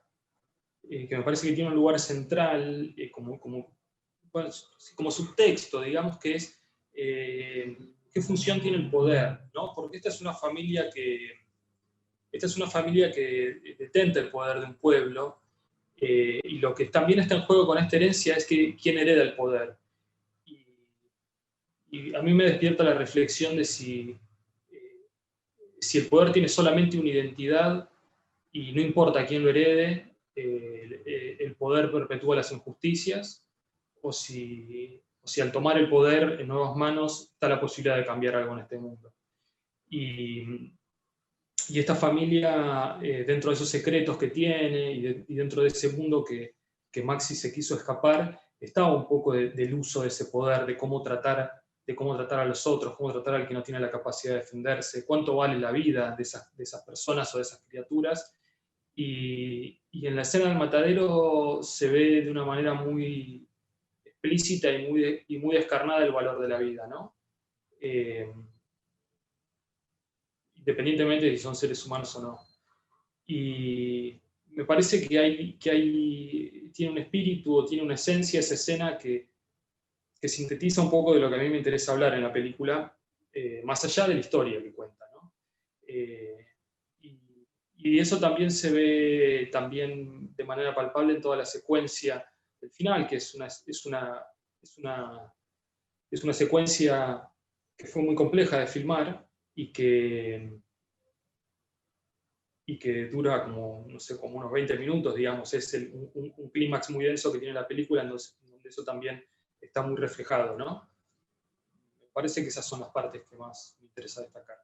que me parece que tiene un lugar central, como subtexto, digamos, que es qué función tiene el poder, ¿no? Porque esta es una familia que detenta el poder de un pueblo, y lo que también está en juego con esta herencia es quién hereda el poder. Y a mí me despierta la reflexión de si el poder tiene solamente una identidad y no importa quién lo herede, el poder perpetúa las injusticias, o si al tomar el poder en nuevas manos está la posibilidad de cambiar algo en este mundo. Y esta familia, dentro de esos secretos que tiene y dentro de ese mundo que Maxi se quiso escapar, estaba un poco del uso de ese poder, de cómo tratar a los otros, cómo tratar al que no tiene la capacidad de defenderse, cuánto vale la vida de esas personas o de esas criaturas. Y en la escena del matadero se ve de una manera muy explícita y muy descarnada el valor de la vida, ¿no? Independientemente de si son seres humanos o no. Y me parece que tiene un espíritu o tiene una esencia esa escena que sintetiza un poco de lo que a mí me interesa hablar en la película, más allá de la historia que cuenta, ¿no? Y eso también se ve también de manera palpable en toda la secuencia del final, que es una secuencia que fue muy compleja de filmar y que dura como unos 20 minutos, digamos. Es un clímax muy denso que tiene la película, donde eso también está muy reflejado, ¿no? Me parece que esas son las partes que más me interesa destacar.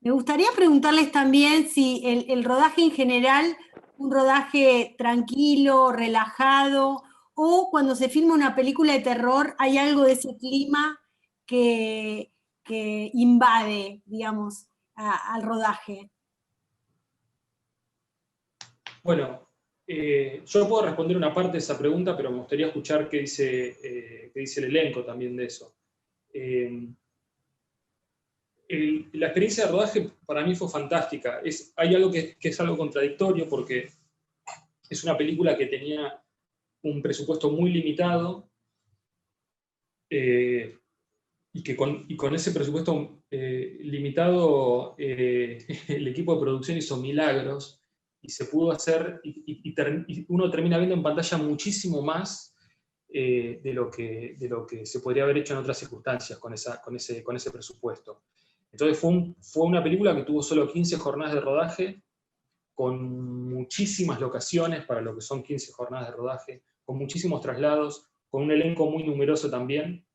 Me gustaría preguntarles también si el rodaje en general, un rodaje tranquilo, relajado, o cuando se filma una película de terror, hay algo de ese clima que invade, digamos, al rodaje. Bueno, yo puedo responder una parte de esa pregunta, pero me gustaría escuchar qué dice el elenco también de eso. La experiencia de rodaje para mí fue fantástica. Hay algo que es algo contradictorio, porque es una película que tenía un presupuesto muy limitado, y con ese presupuesto limitado el equipo de producción hizo milagros, y se pudo hacer, y uno termina viendo en pantalla muchísimo más de lo que se podría haber hecho en otras circunstancias con ese presupuesto. Entonces fue una película que tuvo solo 15 jornadas de rodaje, con muchísimas locaciones para lo que son 15 jornadas de rodaje, con muchísimos traslados, con un elenco muy numeroso también.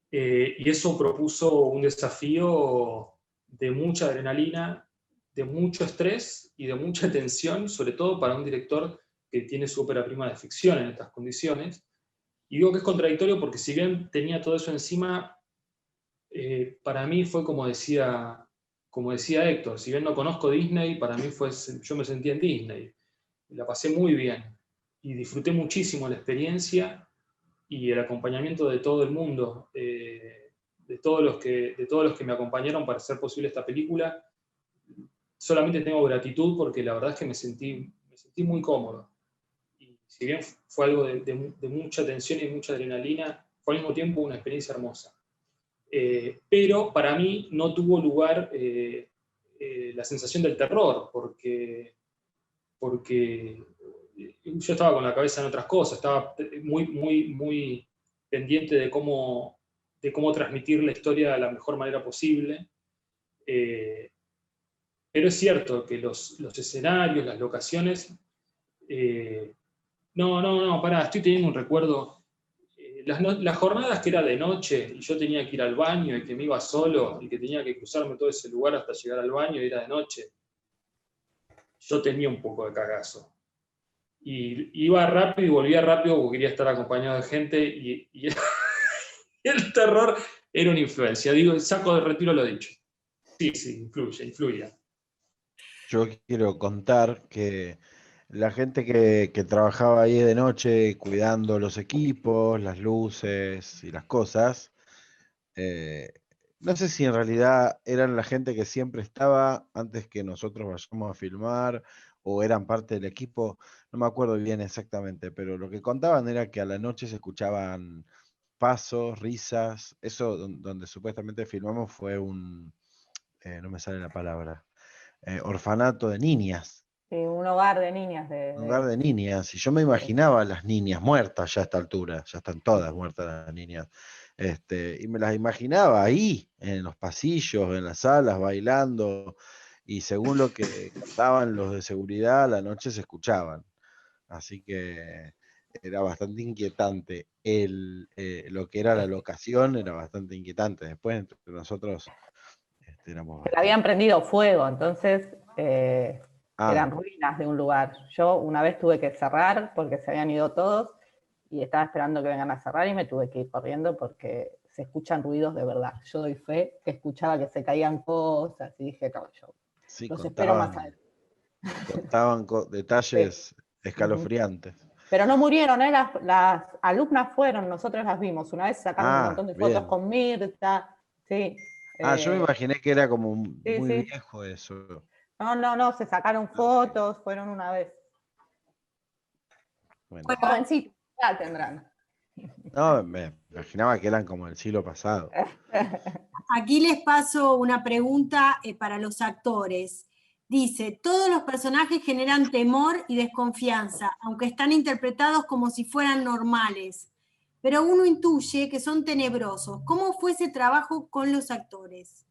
Y eso propuso un desafío de mucha adrenalina, de mucho estrés y de mucha tensión, sobre todo para un director que tiene su ópera prima de ficción en estas condiciones. Y digo que es contradictorio porque si bien tenía todo eso encima, para mí fue como decía Héctor, si bien no conozco Disney, para mí yo me sentí en Disney. La pasé muy bien y disfruté muchísimo la experiencia y el acompañamiento de todo el mundo, de todos los que me acompañaron para hacer posible esta película. Solamente tengo gratitud porque la verdad es que me sentí muy cómodo. Y si bien fue algo de mucha tensión y mucha adrenalina, fue al mismo tiempo una experiencia hermosa. Pero para mí no tuvo lugar la sensación del terror, porque yo estaba con la cabeza en otras cosas, estaba muy pendiente de cómo transmitir la historia de la mejor manera posible. Pero es cierto que los escenarios, las locaciones... pará, estoy teniendo un recuerdo. Las jornadas que era de noche y yo tenía que ir al baño y que me iba solo y que tenía que cruzarme todo ese lugar hasta llegar al baño y era de noche, yo tenía un poco de cagazo. Y iba rápido y volvía rápido porque quería estar acompañado de gente y el terror era una influencia. Digo, saco de retiro lo dicho. Sí, influía. Yo quiero contar que la gente que trabajaba ahí de noche cuidando los equipos, las luces y las cosas, no sé si en realidad eran la gente que siempre estaba antes que nosotros vayamos a filmar o eran parte del equipo, no me acuerdo bien exactamente, pero lo que contaban era que a la noche se escuchaban pasos, risas, eso donde supuestamente filmamos fue no me sale la palabra, orfanato de niñas. Sí, un hogar de niñas. Un hogar de niñas, y yo me imaginaba a las niñas muertas ya a esta altura, ya están todas muertas las niñas, y me las imaginaba ahí, en los pasillos, en las salas, bailando, y según lo que contaban los de seguridad, a la noche se escuchaban. Así que era bastante inquietante. Lo que era la locación era bastante inquietante. Después entre nosotros éramos Le habían prendido fuego, entonces eran Ah, ruinas de un lugar. Yo una vez tuve que cerrar porque se habían ido todos y estaba esperando que vengan a cerrar y me tuve que ir corriendo porque se escuchan ruidos de verdad. Yo doy fe que escuchaba que se caían cosas y dije, no, yo sí, los espero más adelante. contaban detalles escalofriantes. Pero no murieron, las alumnas fueron, nosotros las vimos. Una vez sacaron un montón de fotos bien. con Mirta, sí. Yo me imaginé que era como sí, muy sí. viejo eso. No, se sacaron fotos, fueron una vez. Bueno. Jovencitos, ya tendrán. No, me imaginaba que eran como el siglo pasado. Aquí les paso una pregunta para los actores. Dice, todos los personajes generan temor y desconfianza, aunque están interpretados como si fueran normales, pero uno intuye que son tenebrosos. ¿Cómo fue ese trabajo con los actores?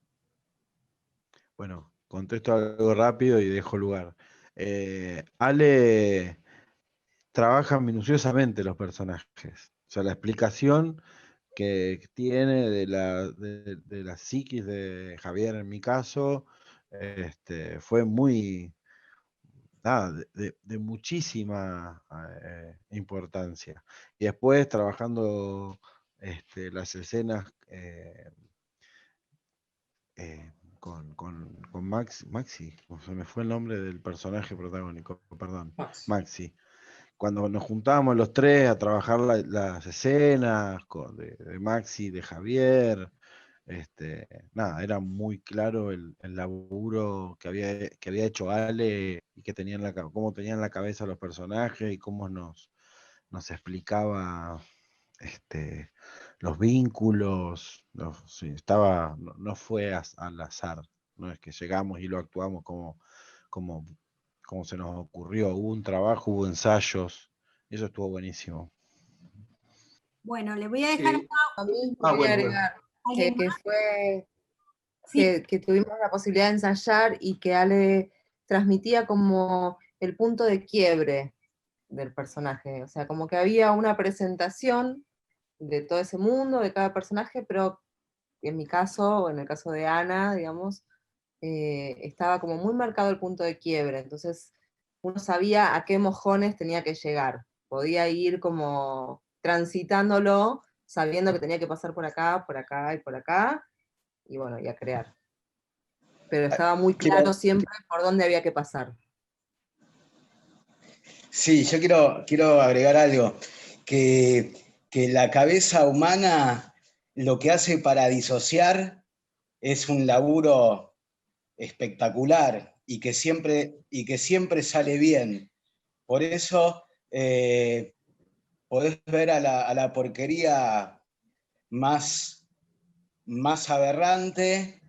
Bueno, contesto algo rápido y dejo lugar. Ale trabaja minuciosamente los personajes. O sea, la explicación que tiene de la psiquis de Javier en mi caso, fue muy, de muchísima importancia. Y después trabajando las escenas con Maxi, se me fue el nombre del personaje protagónico, perdón, Maxi. Cuando nos juntábamos los tres a trabajar las escenas de Maxi, de Javier, era muy claro el laburo que había hecho Ale y que cómo tenía en la cabeza los personajes y cómo nos explicaba los vínculos. No fue al azar, no es que llegamos y lo actuamos como se nos ocurrió. Hubo un trabajo, hubo ensayos, y eso estuvo buenísimo. Bueno, le voy a dejar... A mí quería agregar que fue que tuvimos la posibilidad de ensayar y que Ale transmitía como el punto de quiebre del personaje, o sea, como que había una presentación de todo ese mundo, de cada personaje, pero en mi caso, o en el caso de Ana, digamos, estaba como muy marcado el punto de quiebre, entonces uno sabía a qué mojones tenía que llegar, podía ir como transitándolo, sabiendo que tenía que pasar por acá y por acá, y bueno, y a crear. Pero estaba muy claro siempre por dónde había que pasar. Sí, yo quiero agregar algo, que la cabeza humana lo que hace para disociar es un laburo espectacular y que siempre sale bien. Por eso podés ver a la porquería más aberrante,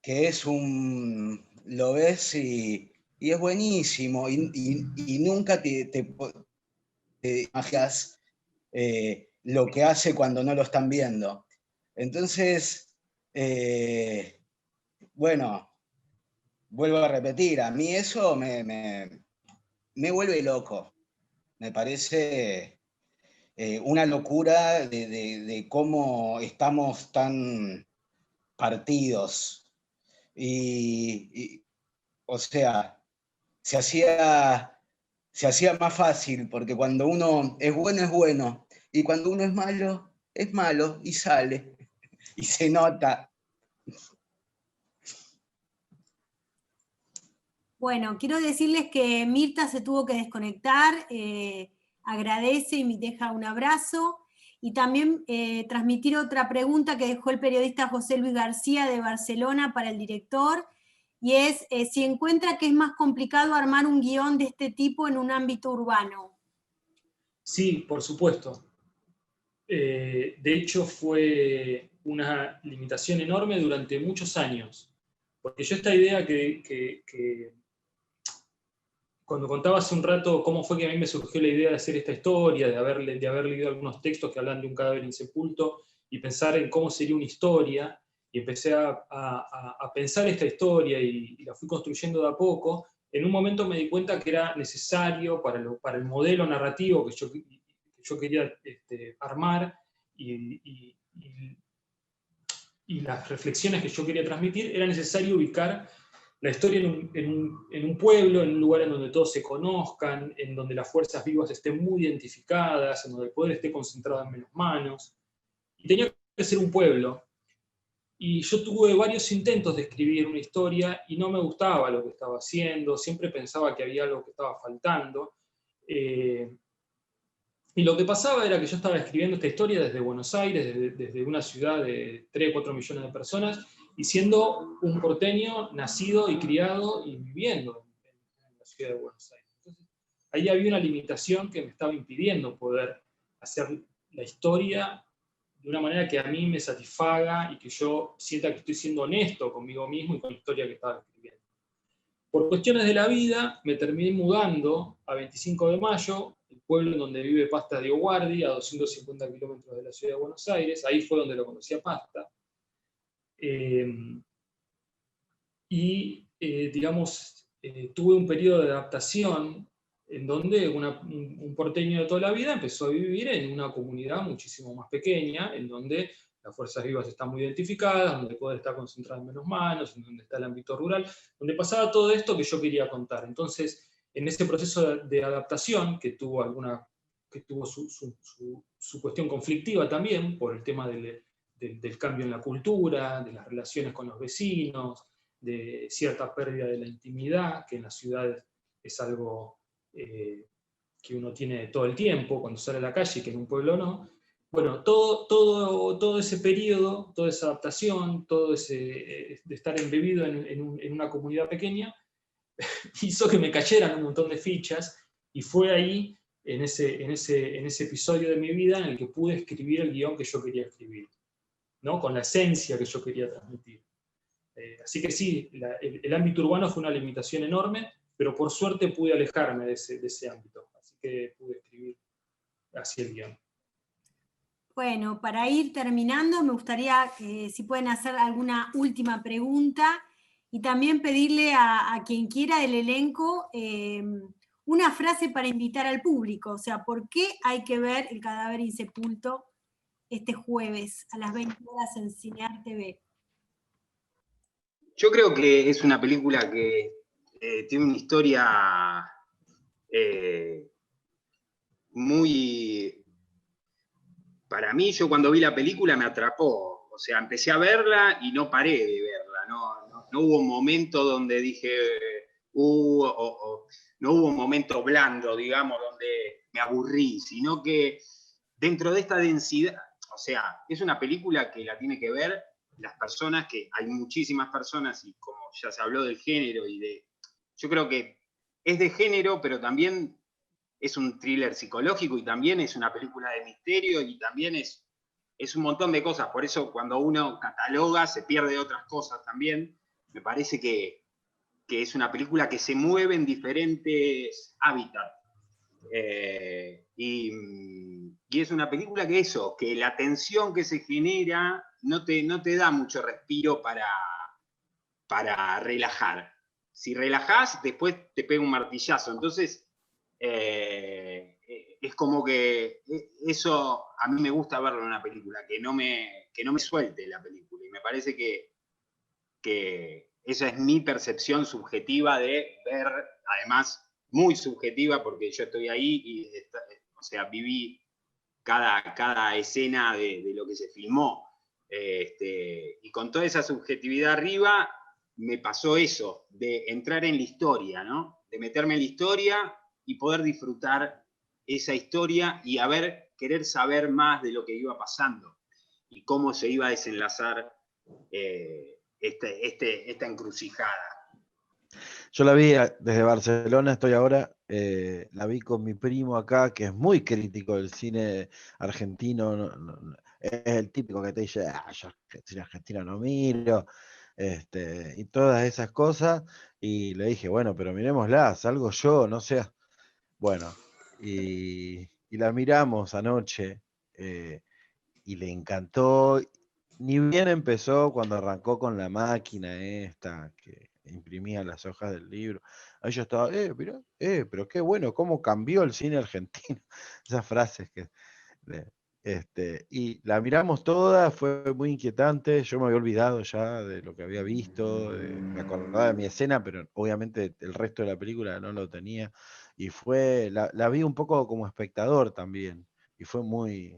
que es lo ves y es buenísimo, y nunca te imaginas lo que hace cuando no lo están viendo. Entonces, bueno, vuelvo a repetir, a mí eso me vuelve loco. Me parece una locura de cómo estamos tan partidos. O sea, se hacía más fácil, porque cuando uno es bueno, y cuando uno es malo y sale, y se nota. Bueno, quiero decirles que Mirta se tuvo que desconectar, agradece y me deja un abrazo, y también transmitir otra pregunta que dejó el periodista José Luis García de Barcelona para el director, y es si encuentra que es más complicado armar un guión de este tipo en un ámbito urbano. Sí, por supuesto. De hecho, fue una limitación enorme durante muchos años. Porque yo esta idea que cuando contaba hace un rato cómo fue que a mí me surgió la idea de hacer esta historia, de haber leído algunos textos que hablan de un cadáver insepulto y pensar en cómo sería una historia, y empecé a pensar esta historia y la fui construyendo de a poco, en un momento me di cuenta que era necesario para el modelo narrativo que yo quería armar y las reflexiones que yo quería transmitir, era necesario ubicar la historia en un pueblo, en un lugar en donde todos se conozcan, en donde las fuerzas vivas estén muy identificadas, en donde el poder esté concentrado en menos manos. Y tenía que ser un pueblo. Y yo tuve varios intentos de escribir una historia y no me gustaba lo que estaba haciendo, siempre pensaba que había algo que estaba faltando. Y lo que pasaba era que yo estaba escribiendo esta historia desde Buenos Aires, desde una ciudad de 3 o 4 millones de personas, y siendo un porteño nacido y criado y viviendo en la ciudad de Buenos Aires. Entonces, ahí había una limitación que me estaba impidiendo poder hacer la historia de una manera que a mí me satisfaga y que yo sienta que estoy siendo honesto conmigo mismo y con la historia que estaba escribiendo. Por cuestiones de la vida, me terminé mudando a 25 de Mayo, el pueblo en donde vive Pasta Dioguardi, a 250 kilómetros de la ciudad de Buenos Aires. Ahí fue donde lo conocí a Pasta. Digamos, tuve un periodo de adaptación en donde un porteño de toda la vida empezó a vivir en una comunidad muchísimo más pequeña, en donde las fuerzas vivas están muy identificadas, donde el poder está concentrado en menos manos, en donde está el ámbito rural, donde pasaba todo esto que yo quería contar. Entonces, en ese proceso de adaptación, que tuvo su cuestión conflictiva también, por el tema del cambio en la cultura, de las relaciones con los vecinos, de cierta pérdida de la intimidad, que en las ciudades es algo que uno tiene todo el tiempo cuando sale a la calle y que en un pueblo no. Bueno, todo ese periodo, toda esa adaptación, todo ese de estar embebido en una comunidad pequeña, hizo que me cayeran un montón de fichas, y fue ahí, en ese episodio de mi vida, en el que pude escribir el guión que yo quería escribir, ¿no? Con la esencia que yo quería transmitir. Así que sí, el ámbito urbano fue una limitación enorme, pero por suerte pude alejarme de ese ámbito, así que pude escribir así el guión. Bueno, para ir terminando, me gustaría si pueden hacer alguna última pregunta, y también pedirle a quien quiera del elenco una frase para invitar al público. O sea, ¿por qué hay que ver El cadáver insepulto este jueves a las 20 horas en Cinear TV? Yo creo que es una película que tiene una historia muy... Para mí, yo cuando vi la película me atrapó. O sea, empecé a verla y no paré de verla. No hubo un momento donde dije... no hubo un momento blando, digamos, donde me aburrí, sino que dentro de esta densidad... O sea, es una película que la tiene que ver las personas, que hay muchísimas personas, y como ya se habló del género y de... Yo creo que es de género, pero también es un thriller psicológico y también es una película de misterio y también es un montón de cosas. Por eso cuando uno cataloga se pierde otras cosas también. Me parece que es una película que se mueve en diferentes hábitats. Y es una película que la tensión que se genera no te da mucho respiro para relajar. Si relajás, después te pega un martillazo. Entonces, es como que eso a mí me gusta verlo en una película, que no me suelte la película. Y me parece que esa es mi percepción subjetiva de ver, además muy subjetiva, porque yo estoy ahí y o sea, viví cada escena de lo que se filmó. Y con toda esa subjetividad arriba, me pasó eso, de entrar en la historia, ¿no? De meterme en la historia y poder disfrutar esa historia y querer saber más de lo que iba pasando y cómo se iba a desenlazar esta encrucijada. Yo la vi desde Barcelona, estoy ahora, la vi con mi primo acá, que es muy crítico del cine argentino, es el típico que te dice, yo el cine argentino no miro, y todas esas cosas, y le dije, bueno, pero miremosla, salgo yo, no sé. Bueno, y la miramos anoche, y le encantó. Ni bien empezó cuando arrancó con la máquina esta que imprimía las hojas del libro. Ahí yo estaba, mirá, pero qué bueno, cómo cambió el cine argentino. Esas frases que... y la miramos toda, fue muy inquietante. Yo me había olvidado ya de lo que había visto, me acordaba de mi escena, pero obviamente el resto de la película no lo tenía. Y la vi un poco como espectador también. Y fue muy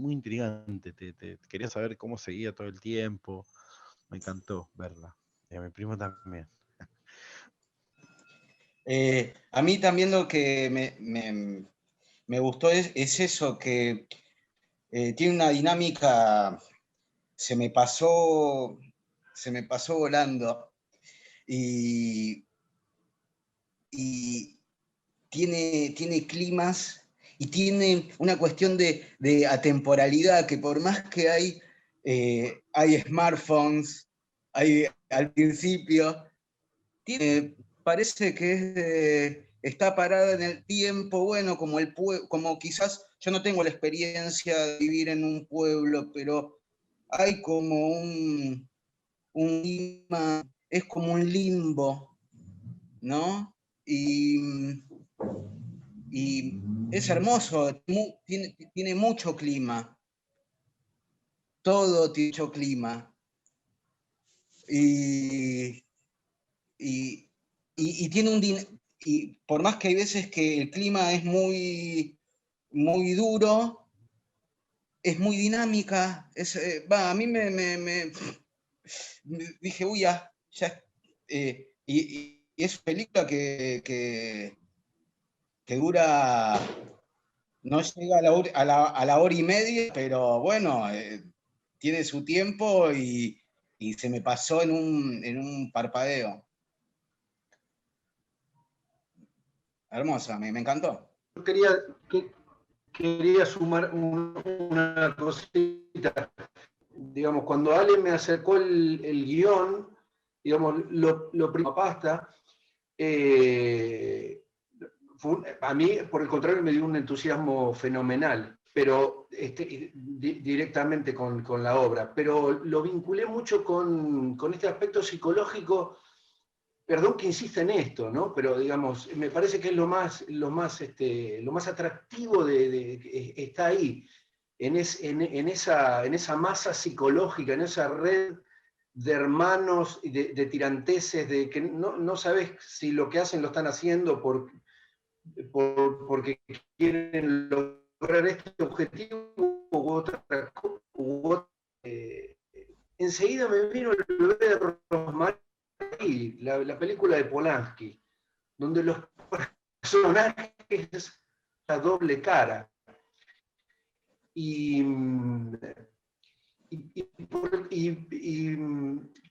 intrigante. Quería saber cómo seguía todo el tiempo. Me encantó verla. Y a mi primo también. A mí también lo que me gustó es eso, que tiene una dinámica, se me pasó volando, y tiene climas y tiene una cuestión de atemporalidad, que por más que hay smartphones, al principio, parece que está parada en el tiempo, bueno, como quizás yo no tengo la experiencia de vivir en un pueblo, pero hay como un clima, es como un limbo, ¿no? Y es hermoso, tiene mucho clima, todo tiene mucho clima. Y tiene y por más que hay veces que el clima es muy, muy duro, es muy dinámica. A mí me dije, uy, ya. Y es una película que dura, no llega a la hora y media, pero bueno, tiene su tiempo y se me pasó en un parpadeo. Hermosa, me encantó. Yo quería sumar una cosita. Digamos, cuando Ale me acercó el guión, digamos, lo primero pasta, a mí, por el contrario, me dio un entusiasmo fenomenal, pero directamente con la obra. Pero lo vinculé mucho con este aspecto psicológico. Perdón que insista en esto, ¿no? Pero digamos, me parece que es lo más atractivo está ahí, en esa masa psicológica, en esa red de hermanos y de tiranteses, de que no sabes si lo que hacen lo están haciendo porque quieren lograr este objetivo u otra cosa. Enseguida me vino El bebé de Rosemary, la película de Polanski, donde los personajes a doble cara. Y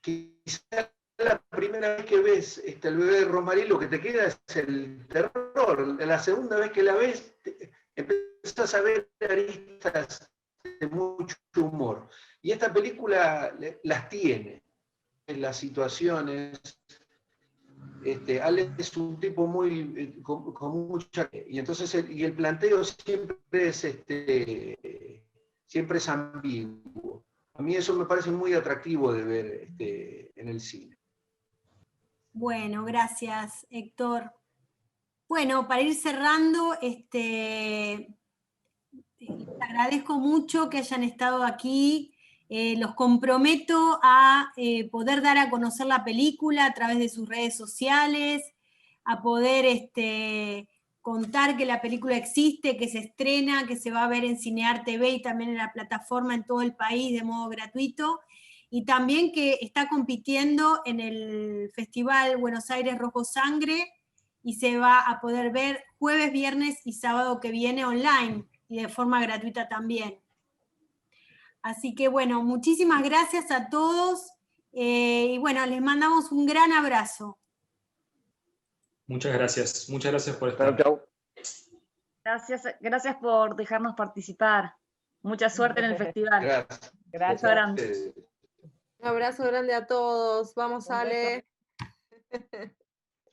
quizá la primera vez que ves El bebé de Rosemary, lo que te queda es el terror. La segunda vez que la ves, empiezas a ver aristas de mucho humor. Y esta película las tiene, en las situaciones. Ale es un tipo muy con mucha, y entonces el planteo siempre es ambiguo. A mí eso me parece muy atractivo de ver en el cine. Bueno, gracias, Héctor. Bueno, para ir cerrando, les agradezco mucho que hayan estado aquí. Los comprometo a poder dar a conocer la película a través de sus redes sociales, a poder contar que la película existe, que se estrena, que se va a ver en Cinear TV y también en la plataforma en todo el país de modo gratuito, y también que está compitiendo en el Festival Buenos Aires Rojo Sangre y se va a poder ver jueves, viernes y sábado que viene online y de forma gratuita también. Así que bueno, muchísimas gracias a todos y bueno, les mandamos un gran abrazo. Muchas gracias por estar. Chau. Gracias por dejarnos participar. Mucha suerte en el festival. Gracias. Un abrazo grande a todos. Vamos, Ale.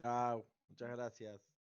Chao, muchas gracias.